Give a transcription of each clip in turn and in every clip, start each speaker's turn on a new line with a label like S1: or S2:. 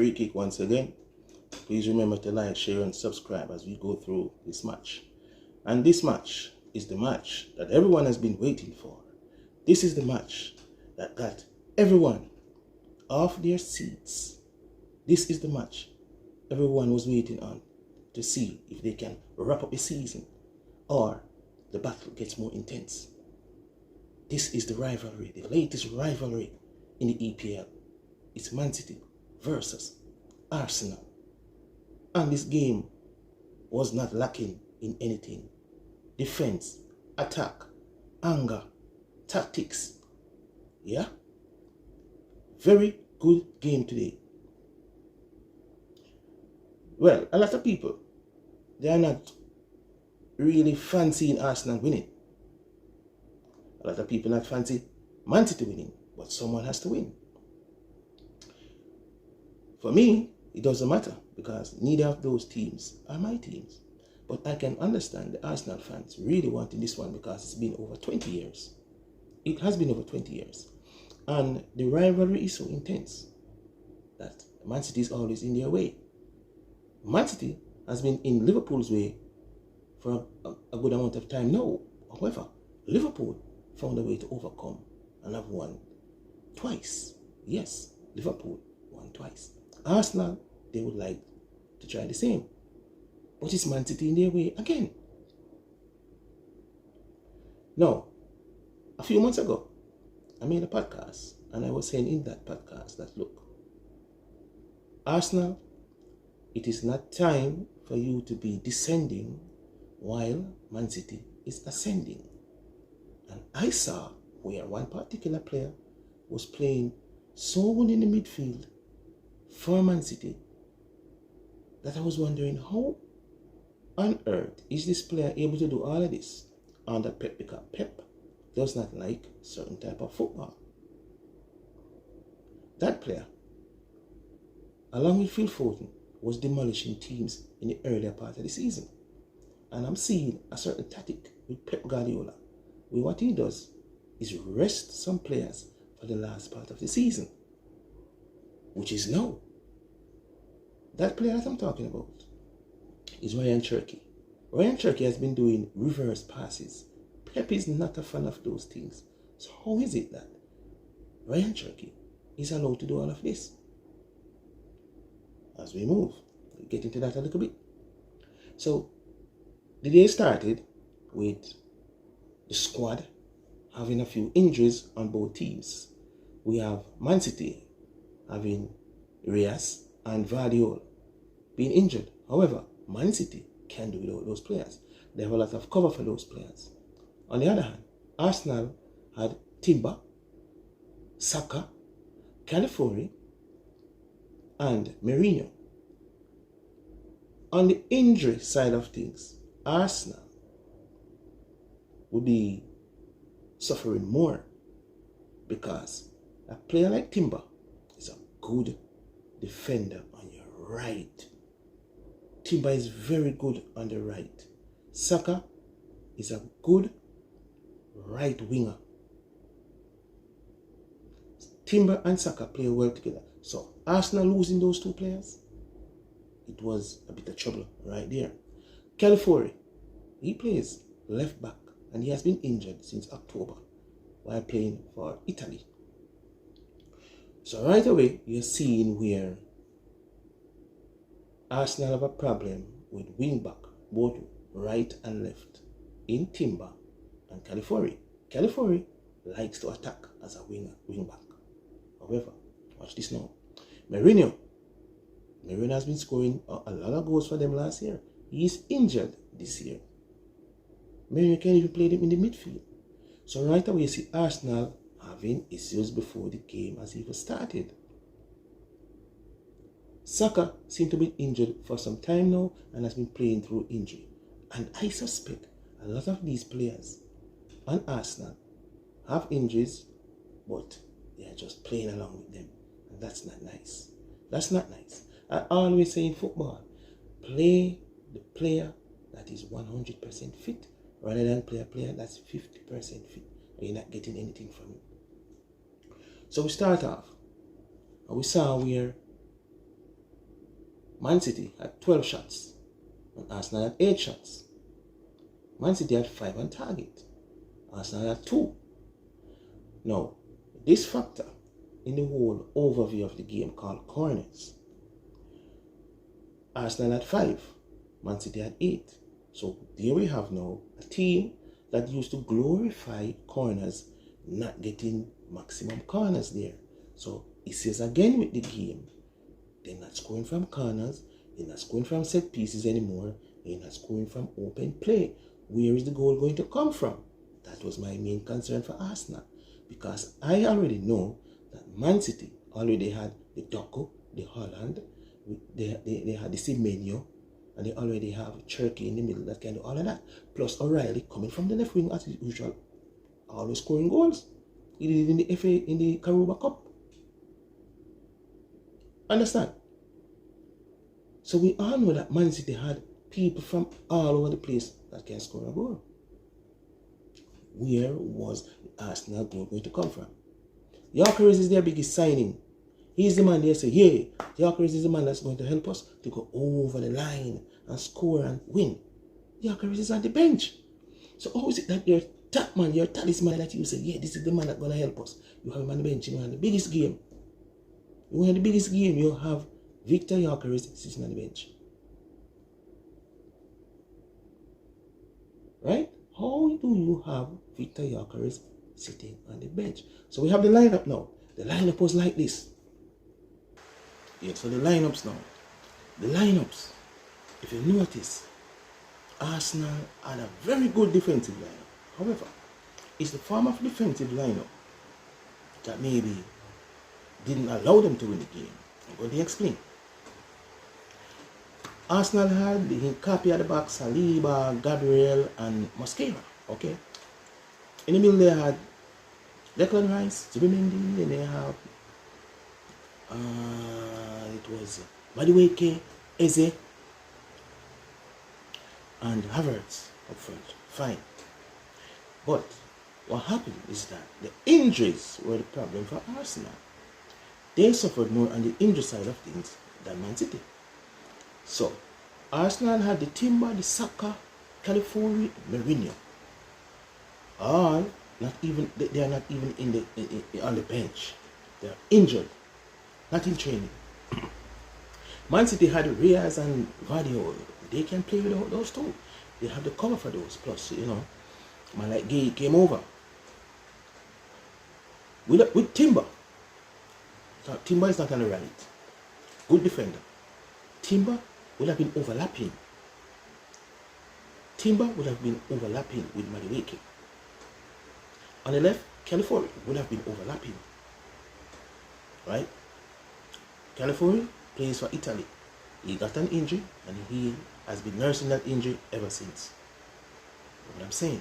S1: Free Kick once again. Please remember to like, share, and subscribe as we go through this match. And this match is the match that everyone has been waiting for. This is the match that got everyone off their seats. This is the match everyone was waiting on to see if they can wrap up the season or the battle gets more intense. This is the rivalry, the latest rivalry in the EPL. It's Man City versus Arsenal. And this game was not lacking in anything. Defense, attack, anger, tactics. Yeah? Very good game today. Well, a lot of people, they are not really fancying Arsenal winning. A lot of people not fancy Man City winning, but someone has to win. For me, it doesn't matter because neither of those teams are my teams. But I can understand the Arsenal fans really wanting this one because it's been over 20 years. It has been over 20 years. And the rivalry is so intense that Man City is always in their way. Man City has been in Liverpool's way for a good amount of time now. However, Liverpool found a way to overcome and have won twice. Yes, Liverpool won twice. Arsenal, they would like to try the same. But it's Man City in their way again. Now, a few months ago, I made a podcast and I was saying in that podcast that, look, Arsenal, it is not time for you to be descending while Man City is ascending. And I saw where one particular player was playing so well in the midfield for Man City that I was wondering how on earth is this player able to do all of this under Pep, because Pep does not like certain type of football. That player, along with Phil Foden, was demolishing teams in the earlier part of the season. And I'm seeing a certain tactic with Pep Guardiola, where what he does is rest some players for the last part of the season, which is now. That player that I'm talking about is Ryan Cherky. Ryan Cherky has been doing reverse passes. Pep is not a fan of those things. So how is it that Ryan Cherky is allowed to do all of this? As we move, we'll get into that a little bit. So the day started with the squad having a few injuries on both teams. We have Man City having Reyes and Vardiol being injured. However, Man City can do without those players. They have a lot of cover for those players. On the other hand, Arsenal had Timber, Saka, Calafiori, and Mourinho. On the injury side of things, Arsenal would be suffering more because a player like Timber is a good defender on your right. Timber is very good on the right. Saka is a good right winger. Timber and Saka play well together. So Arsenal losing those two players, it was a bit of trouble right there. Calafiori, he plays left back and he has been injured since October while playing for Italy. So right away, you're seeing where Arsenal have a problem with wing back, both right and left, in Timber and Calafiori. Calafiori likes to attack as a wing back. However, watch this now. Mourinho has been scoring a lot of goals for them last year. He is injured this year. Mourinho can't even play them in the midfield. So right away you see Arsenal having issues before the game has even started. Saka seems to be injured for some time now and has been playing through injury. And I suspect a lot of these players on Arsenal have injuries, but they are just playing along with them. And that's not nice. That's not nice. I always say in football, play the player that is 100% fit rather than play a player that's 50% fit and you're not getting anything from it. So we start off and we saw where Man City had 12 shots and Arsenal had 8 shots. Man City had 5 on target. Arsenal had 2. Now, this factor in the whole overview of the game called corners, Arsenal had 5, Man City had 8. So there we have now a team that used to glorify corners not getting maximum corners there. So it says again with the game, they're not scoring from corners, they're not scoring from set pieces anymore, they're not scoring from open play. Where is the goal going to come from? That was my main concern for Arsenal, because I already know that Man City already had the Doku, the Holland, they had the Semenyo, and they already have Cherki in the middle that can do all of that. Plus O'Reilly coming from the left wing as usual, always scoring goals. He did it in the FA, in the Carabao Cup. Understand? So we all know that Man City had people from all over the place that can score a goal. Where was Arsenal goal going to come from? Gyökeres is their biggest signing. He's the man they say, yeah, Gyökeres is the man that's going to help us to go over the line and score and win. Gyökeres is on the bench. So how is it that your top man, your talisman that you say, yeah, this is the man that's going to help us? You have him on the bench, you know, in the biggest game. You win the biggest game, you have Victor Gyökeres sitting on the bench. Right? How do you have Victor Gyökeres sitting on the bench? So we have the lineup now. The lineup was like this. Yeah, so the lineups now. The lineups, if you notice, Arsenal had a very good defensive lineup. However, it's the form of defensive lineup that maybe didn't allow them to win the game. I'm going to explain. Arsenal had the Hincapié at the back, Saliba, Gabriel, and Mosquera. Okay. In the middle they had Declan Rice, Zubimendi, then they have it was Madueke, Eze, and Havertz up front. Fine. But what happened is that the injuries were the problem for Arsenal. They suffered more on the injury side of things than Man City. So, Arsenal had the Timber, the Saka, California, Mourinho. All not even they are not even on the bench. They are injured, not in training. Man City had Reyes and Vardy. They can play without those two. They have the cover for those. Plus, you know, man like Gay came over with Timber. So Timber is not on the right. Good defender. Timber would have been overlapping. Timber would have been overlapping with Madueke. On the left, California would have been overlapping. Right? California plays for Italy. He got an injury and he has been nursing that injury ever since. What I'm saying,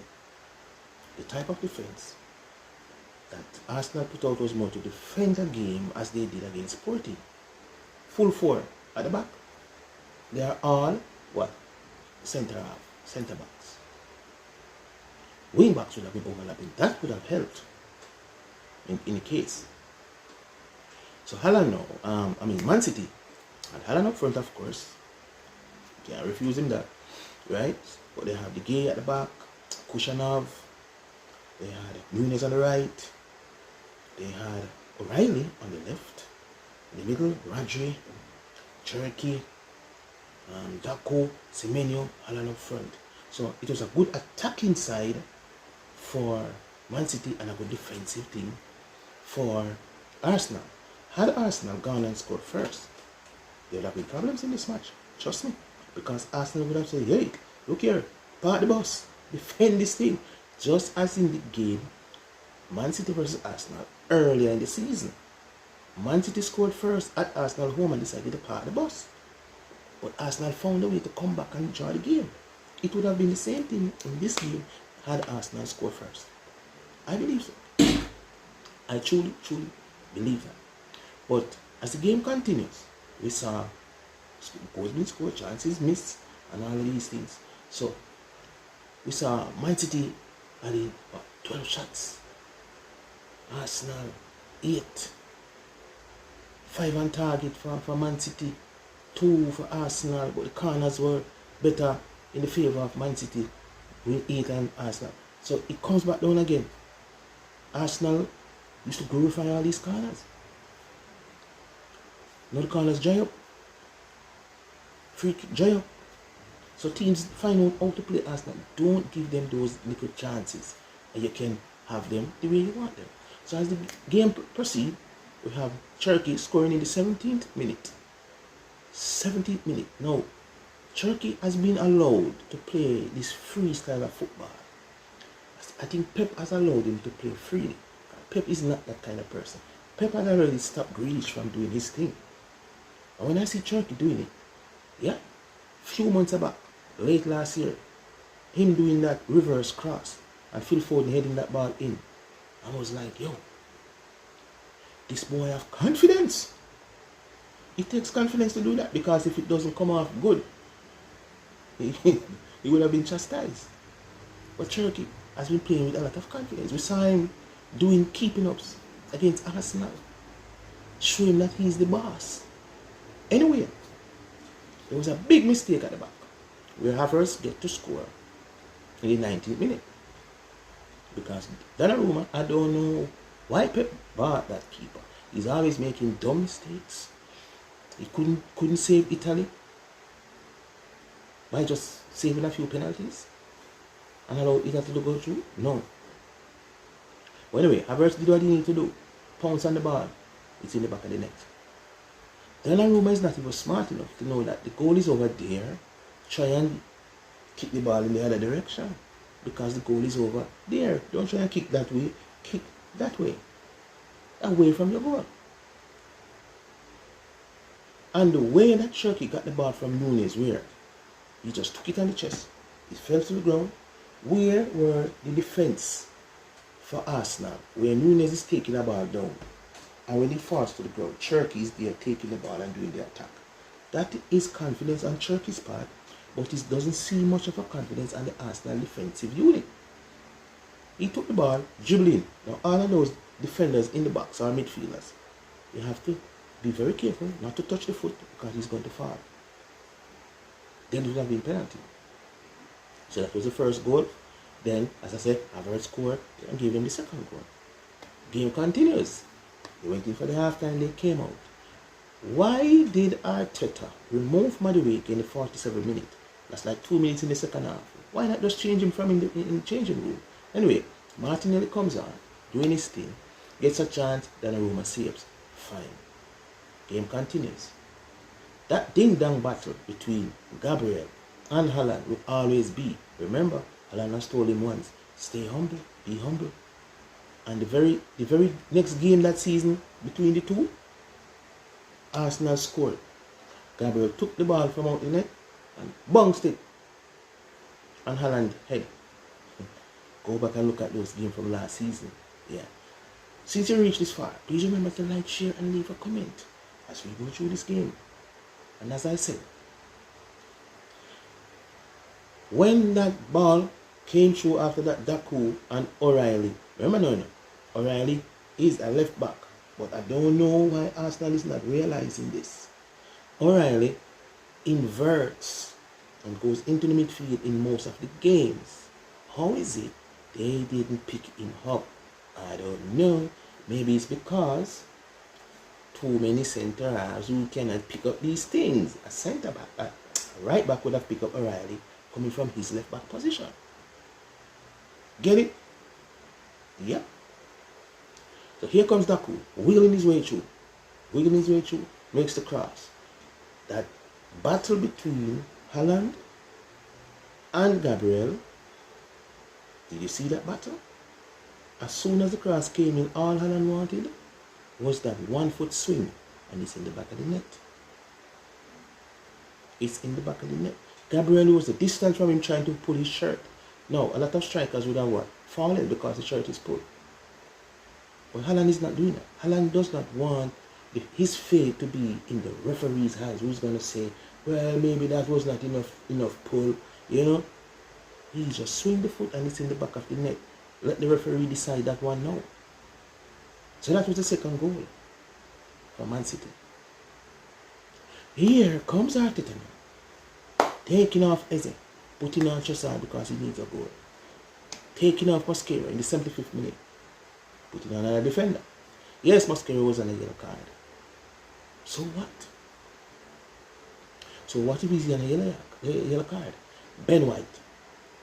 S1: the type of defense that Arsenal put out was more to defend the game as they did against Sporting. Full four at the back. They are all what? Centre backs. Wing backs would have been overlapping. That would have helped in the case. So Haaland now, Man City and Haaland up front, of course. Can't refuse him that, right? But they have the Gay at the back, Kushanov, they had Nunes on the right, they had O'Reilly on the left, in the middle, Rodri, Cherki, Doku, Semenyo, Haaland up front. So it was a good attacking side for Man City and a good defensive thing for Arsenal. Had Arsenal gone and scored first, there would have been problems in this match. Trust me. Because Arsenal would have said, hey, look here, park the bus, defend this thing. Just as in the game, Man City versus Arsenal earlier in the season. Man City scored first at Arsenal home and decided to park the bus. But Arsenal found a way to come back and enjoy the game. It would have been the same thing in this game had Arsenal scored first. I believe so. I truly believe that. But as the game continues, we saw goals being scored, chances missed, and all of these things. So we saw Man City adding 12 shots, Arsenal 8, 5 on target for Man City, 2 for Arsenal, but the corners were better in the favour of Man City with 8 and Arsenal. So it comes back down again. Arsenal used to glorify all these corners. Now the corners dry up. Free kick dry up. So teams find out how to play Arsenal. Don't give them those little chances, and you can have them the way you want them. So as the game proceeds, we have Cherki scoring in the 17th minute. 17th minute. Now, Cherki has been allowed to play this free style of football. I think Pep has allowed him to play freely. Pep is not that kind of person. Pep has already stopped Grealish from doing his thing. And when I see Cherki doing it, yeah, few months back, late last year, him doing that reverse cross and Phil Foden heading that ball in, I was like, yo, this boy have confidence. It takes confidence to do that, because if it doesn't come off good, he would have been chastised. But Cherki has been playing with a lot of confidence. We saw him doing keeping ups against Arsenal, showing that he's the boss. Anyway, there was a big mistake at the back, where Havertz get to score in the 19th minute. Because Donnarumma, I don't know why Pep bought that keeper. He's always making dumb mistakes. He couldn't save Italy by just saving a few penalties and allow Italy to go through. No. But anyway, Havertz did what he needed to do. Pounce on the ball. It's in the back of the net. Donnarumma is not even smart enough to know that the goal is over there. Try and kick the ball in the other direction, because the goal is over there. Don't try and kick that way. Kick that way. Away from your goal. And the way that Cherki got the ball from Nunez, where he just took it on the chest, it fell to the ground. Where were the defense for Arsenal, where Nunez is taking the ball down, and when he falls to the ground, Cherki is there taking the ball and doing the attack? That is confidence on Cherki's part, but it doesn't see much of a confidence on the Arsenal defensive unit. He took the ball, dribbling. Now all of those defenders in the box are midfielders. You have to be very careful not to touch the foot, because he's going to fall. Then it would have been penalty. So that was the first goal. Then, as I said, Havertz scored and gave them the second goal. Game continues. They went in for the halftime, they came out. Why did Arteta remove Madueke in the 47th minute? That's like 2 minutes in the second half. Why not just change him from in the changing room? Anyway, Martinelli comes on, doing his thing, gets a chance, Donnarumma saves. Fine. Game continues. That ding-dong battle between Gabriel and Haaland will always be. Remember, Haaland has told him once, stay humble, be humble. And the very next game that season between the two, Arsenal scored. Gabriel took the ball from out the net and bounced it on Haaland's head. Go back and look at those games from last season. Yeah. Since you reached this far, please remember to like, share, and leave a comment as we go through this game. And as I said, when that ball came through after that, Daku and O'Reilly, remember no, O'Reilly is a left back, but I don't know why Arsenal is not realizing this. O'Reilly inverts and goes into the midfield in most of the games. How is it they didn't pick him up? I don't know. Maybe it's because too many centre halves who cannot pick up these things. A centre back, a right back would have picked up O'Reilly coming from his left back position. Get it? Yep. So here comes Daku, wiggling his way through. Makes the cross. That battle between Haaland and Gabriel. Did you see that battle? As soon as the cross came in, all Haaland wanted was that 1 foot swing, and it's in the back of the net. It's in the back of the net. Gabriel was a distance from him trying to pull his shirt. Now, a lot of strikers would have what? Fallen because the shirt is pulled. But Haaland is not doing that. Haaland does not want his fate to be in the referee's hands. Who's going to say, well, maybe that was not enough pull, you know? He just swing the foot and it's in the back of the net. Let the referee decide that one now. So that was the second goal for Man City. Here comes Arteta now. Taking off Eze. Putting on Trossard because he needs a goal. Taking off Mosquera in the 75th minute. Putting on another defender. Yes, Mosquera was on a yellow card. So what? So what if he's on a yellow card? Ben White,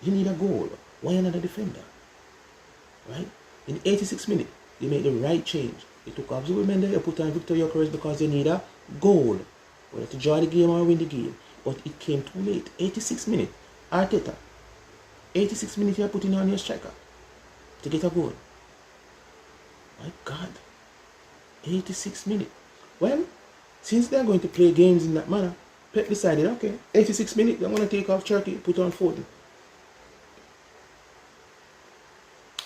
S1: you need a goal. Why another defender? Right? In 86 minutes, you make the right change. You took off Zubimendi, you put on Victor Gyökeres because you need a goal. Whether to draw the game or win the game. But it came too late. 86 minutes. Arteta. 86 minutes you're putting on your striker to get a goal. My God. 86 minutes. Well, since they're going to play games in that manner, Pep decided, okay, 86 minutes, I'm going to take off Cherki, put on 40.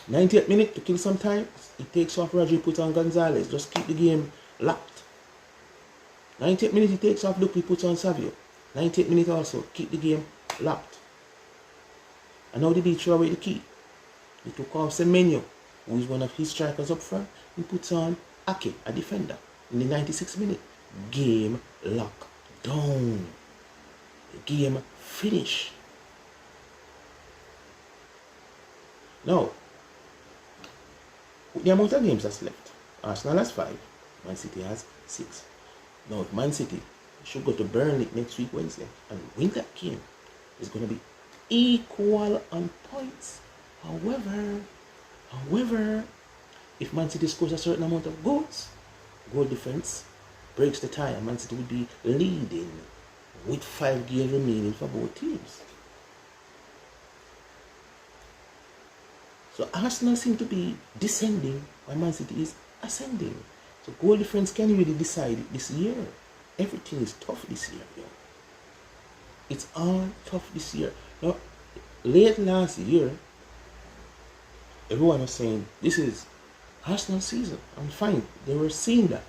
S1: 98 minutes to kill some time, he takes off Rodri, put on Gonzalez, just keep the game locked. 98 minutes he takes off Luke, he puts on Savio. 98 minutes also, keep the game locked. And now they throw away the key. He took off Semenyo, who is one of his strikers up front, he puts on Ake, a defender, in the 96 minute. Game locked down. The game finish. Now, with the amount of games that's left, Arsenal has 5, Man City has 6. Now, if Man City should go to Burnley next week Wednesday and win that game, it's going to be equal on points. However, if Man City scores a certain amount of goals, goal difference breaks the tie and Man City will be leading with 5 games remaining for both teams. So Arsenal seem to be descending while Man City is ascending. So goal difference can really decide it this year. Everything is tough this year, yo. It's all tough this year. Now, late last year, everyone was saying, this is Arsenal season. I'm fine. They were saying that.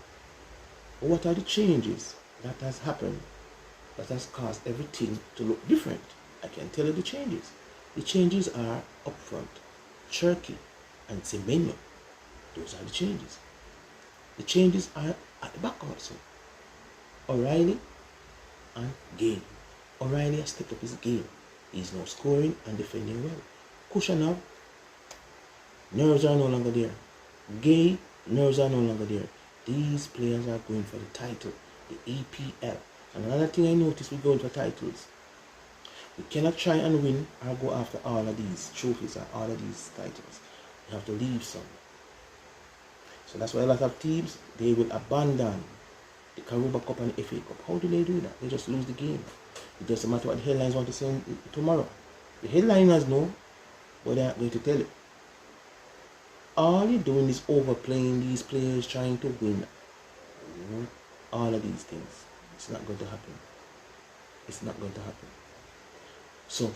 S1: But what are the changes that has happened that has caused everything to look different? I can tell you the changes. The changes are up front. Cherki and Semenyo. Those are the changes. The changes are at the back also. O'Reilly and Gane. O'Reilly has stepped up his game. He's now scoring and defending well. Kushanov, nerves are no longer there. Gay, nerves are no longer there. These players are going for the title, the EPL. And another thing I noticed, we're going for titles. We cannot try and win or go after all of these trophies or all of these titles. We have to leave some. So that's why a lot of teams, they will abandon the Carabao Cup and the FA Cup. How do they do that? They just lose the game. It doesn't matter what the headlines want to say tomorrow. The headliners know, but they aren't going to tell it. All you're doing is overplaying these players, trying to win. All of these things. It's not going to happen. It's not going to happen. So,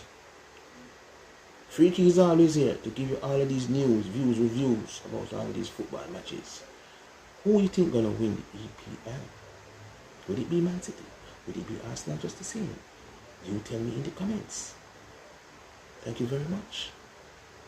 S1: Freaky is always here to give you all of these news, views, reviews about all of these football matches. Who you think gonna win the EPL? Would it be Man City? Would it be Arsenal just the same? You tell me in the comments. Thank you very much.